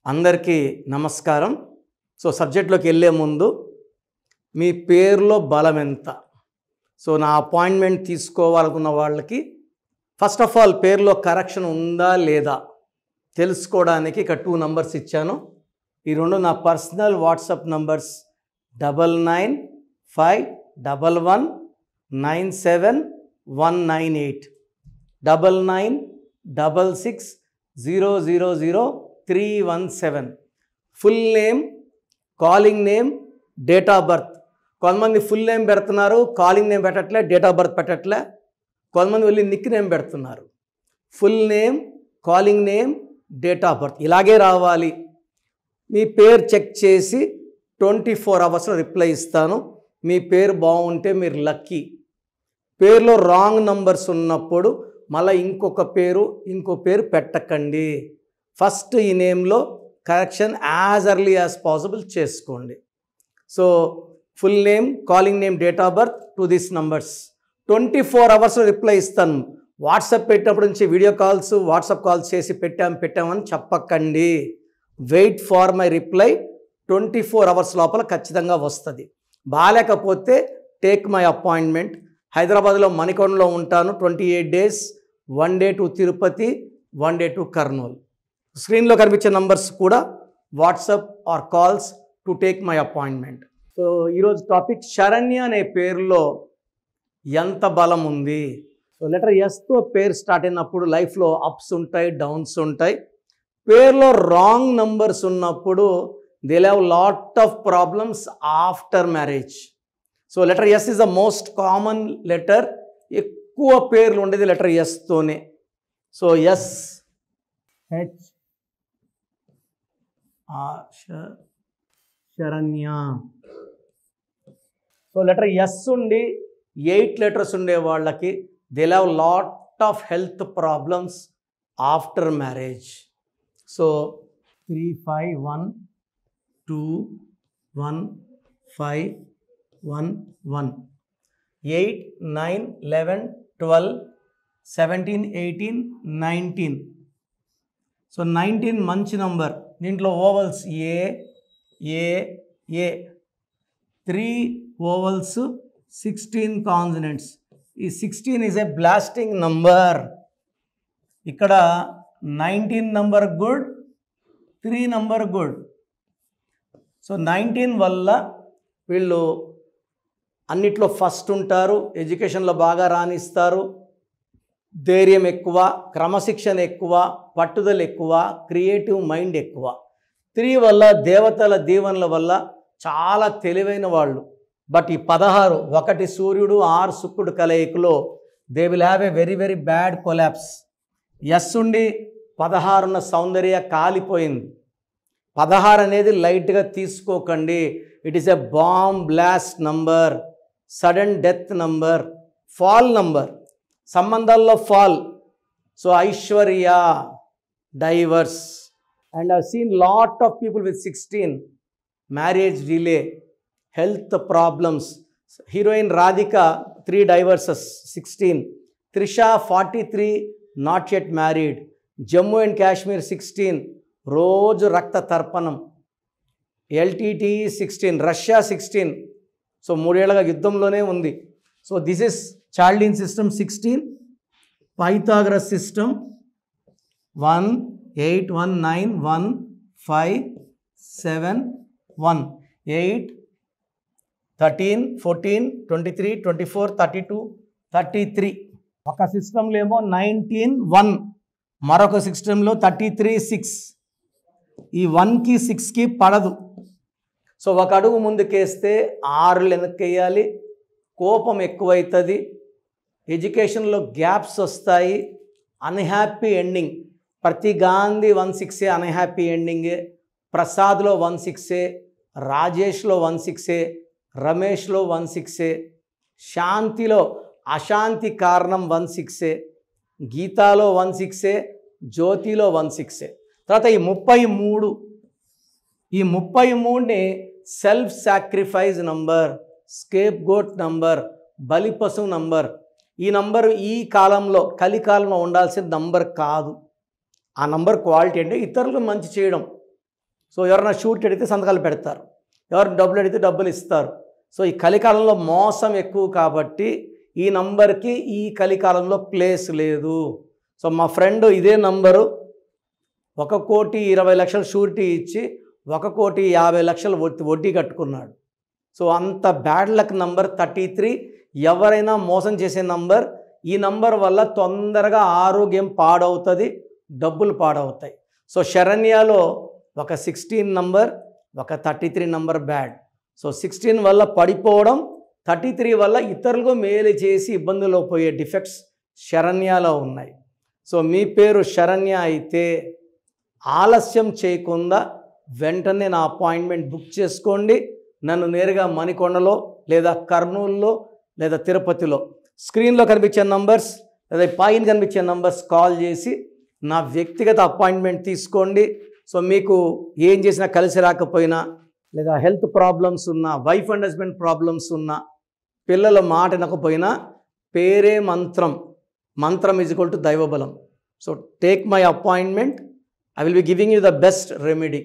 అందరికీ నమస్కారం. సో సబ్జెక్ట్లోకి వెళ్ళే ముందు మీ పేరులో బలం ఎంత? సో నా అపాయింట్మెంట్ తీసుకోవాలనుకున్న వాళ్ళకి ఫస్ట్ ఆఫ్ ఆల్ పేరులో కరెక్షన్ ఉందా లేదా తెలుసుకోవడానికి ఇక 2 నంబర్స్ ఇచ్చాను. ఈ రెండు నా personal WhatsApp numbers 9951197198 9966000317. Full name, calling name, date of birth. కొంతమంది ఫుల్ నేమ్ పెడుతున్నారు, కాలింగ్ నేమ్ పెట్టట్లే, డేట్ ఆఫ్ బర్త్ పెట్టట్లే. కొంతమంది వెళ్ళి నిక్ నేమ్ పెడుతున్నారు. Full name, calling name, date of birth ఇలాగే రావాలి. మీ పేరు చెక్ చేసి 24 అవర్స్లో రిప్లై ఇస్తాను. మీ పేరు బాగుంటే మీరు లక్కీ. పేరులో రాంగ్ నంబర్స్ ఉన్నప్పుడు మళ్ళీ ఇంకో పేరు పెట్టకండి. ఫస్ట్ ఈ నేమ్లో correction as early as possible చేసుకోండి. So full name, calling name, date of birth to this numbers 24 అవర్స్లో రిప్లై ఇస్తాను. వాట్సాప్ పెట్టినప్పటి నుంచి వీడియో కాల్స్, వాట్సాప్ కాల్స్ చేసి పెట్టామని చెప్పకండి. Wait for my reply. 24 hours లోపల ఖచ్చితంగా వస్తుంది. బాగాలేకపోతే టేక్ మై అపాయింట్మెంట్. హైదరాబాద్లో మణికొండలో ఉంటాను. 28 days, 1 day to Tirupati, 1 day to Kurnool. స్క్రీన్లో కనిపించే నంబర్స్ కూడా WhatsApp or calls to take my appointment. So ఈరోజు టాపిక్ శరణ్య అనే పేరులో ఎంత బలం ఉంది. సో లెటర్ ఎస్తో పేరు స్టార్ట్ అయినప్పుడు లైఫ్లో అప్స్ ఉంటాయి, డౌన్స్ ఉంటాయి. పేరులో రాంగ్ నంబర్స్ ఉన్నప్పుడు they have lot of problems after marriage. So letter S is the most common letter. ఎక్కువ పేర్లు ఉండేది లెటర్ ఎస్తోనే. So S, H, Saranya. So letter S ఉండి 8 లెటర్స్ ఉండే వాళ్ళకి they have lot of health problems after marriage. So 3, 5, 1, 2, 1, 5, 1, 1, 8, 9, 11, 12, 17, 18, 19. So 19 మంచి number. దీంట్లో ovals ఏ, 3 ovals, 16 consonants. ఈ 16 ఈజ్ ఏ బ్లాస్టింగ్ నంబర్. ఇక్కడ 19 number good, 3 number good. So 19 వల్ల వీళ్ళు అన్నిట్లో ఫస్ట్ ఉంటారు, ఎడ్యుకేషన్లో బాగా రాణిస్తారు, ధైర్యం ఎక్కువ, క్రమశిక్షణ ఎక్కువ, పట్టుదల ఎక్కువ, క్రియేటివ్ మైండ్ ఎక్కువ. 3 వల్ల దేవతల దీవెనల వల్ల చాలా తెలివైన వాళ్ళు. బట్ ఈ 16, 1 సూర్యుడు 6 శుక్రుడు కలయికలో they will have a very very bad collapse. ఎస్ ఉండి 16 ఉన్న సౌందర్య కాలిపోయింది. 16 అనేది లైట్గా తీసుకోకండి. It is a bomb blast number, sudden death number, fall number, సంబంధాల్లో fall. So Aishwarya, divorce. And I seen lot of people with 16, marriage delay, health problems. Heroine Radhika 3 divorces, 16. Trisha 43, not yet married. Jammu and Kashmir 16, రోజు రక్త తర్పణం. LTT 16, Russia 16. So 3 ఏళ్ళగా యుద్ధంలోనే ఉంది. So this is చాల్డీన్ system 16. Pythagoras system 1, 8, 1, 9, 1, 5, 7, 1, 8, 13, 14, 23, 24, 32, 33. ఒక సిస్టంలో ఏమో 19, 1, మరొక సిస్టంలో 33, 6. ఈ 1కి 6కి పడదు. సో ఒక అడుగు ముందుకేస్తే 6 వెనక్కి వేయాలి. కోపం ఎక్కువవుతుంది, ఎడ్యుకేషన్లో గ్యాప్స్ వస్తాయి, అన్హ్యాపీ ఎండింగ్. ప్రతి గాంధీ 16 అన్హ్యాపీ ఎండింగే, ప్రసాద్లో 16, రాజేష్లో 16, రమేష్లో 16, శాంతిలో అశాంతి కారణం 16, గీతాలో 16, జ్యోతిలో 16. తర్వాత ఈ 33ని self sacrifice number, scapegoat number, బలిపశు నంబర్. ఈ నంబర్ ఈ కాలంలో, కలికాలంలో ఉండాల్సిన నంబర్ కాదు. ఆ నంబర్ క్వాలిటీ అంటే ఇతరులకు మంచి చేయడం, సో ఎవరైనా షూరిటీ అడిగితే సంతకాలు పెడతారు, ఎవరు డబ్బులు అడిగితే డబ్బులు ఇస్తారు. సో ఈ కలికాలంలో మోసం ఎక్కువ కాబట్టి ఈ నంబర్కి ఈ కలికాలంలో ప్లేస్ లేదు. సో మా ఫ్రెండ్ ఇదే నంబరు 1,20,00,000 షూరిటీ ఇచ్చి 1,50,00,000 వడ్డీ కట్టుకున్నాడు. సో అంత బ్యాడ్ లక్ నంబర్ 33. ఎవరైనా మోసం చేసే నంబర్. ఈ నంబర్ వల్ల తొందరగా ఆరోగ్యం పాడవుతుంది, డబ్బులు పాడవుతాయి. సో శరణ్యలో ఒక 16 నంబర్, ఒక 33 నంబర్ బ్యాడ్. సో 16 వల్ల పడిపోవడం, 33 వల్ల ఇతరులకు మేలు చేసి ఇబ్బందుల్లో పోయే డిఫెక్ట్స్ శరణ్యలో ఉన్నాయి. సో మీ పేరు శరణ్య అయితే ఆలస్యం చేయకుండా వెంటనే నా అపాయింట్మెంట్ బుక్ చేసుకోండి. నన్ను నేరుగా మణికొండలో లేదా కర్నూలులో లేదా తిరుపతిలో స్క్రీన్లో కనిపించే నంబర్స్ లేదా పైన కనిపించే నంబర్స్ కాల్ చేసి నా వ్యక్తిగత అపాయింట్మెంట్ తీసుకోండి. సో మీకు ఏం చేసినా కలిసి రాకపోయినా, లేదా హెల్త్ ప్రాబ్లమ్స్ ఉన్నా, వైఫ్ అండ్ హస్బెండ్ ప్రాబ్లమ్స్ ఉన్నా, పిల్లల మాట వినకపోయినా, పేరే మంత్రం, మంత్రం ఈజ్ ఈక్వల్ టు దైవబలం. So take my appointment. I will be giving you the best remedy.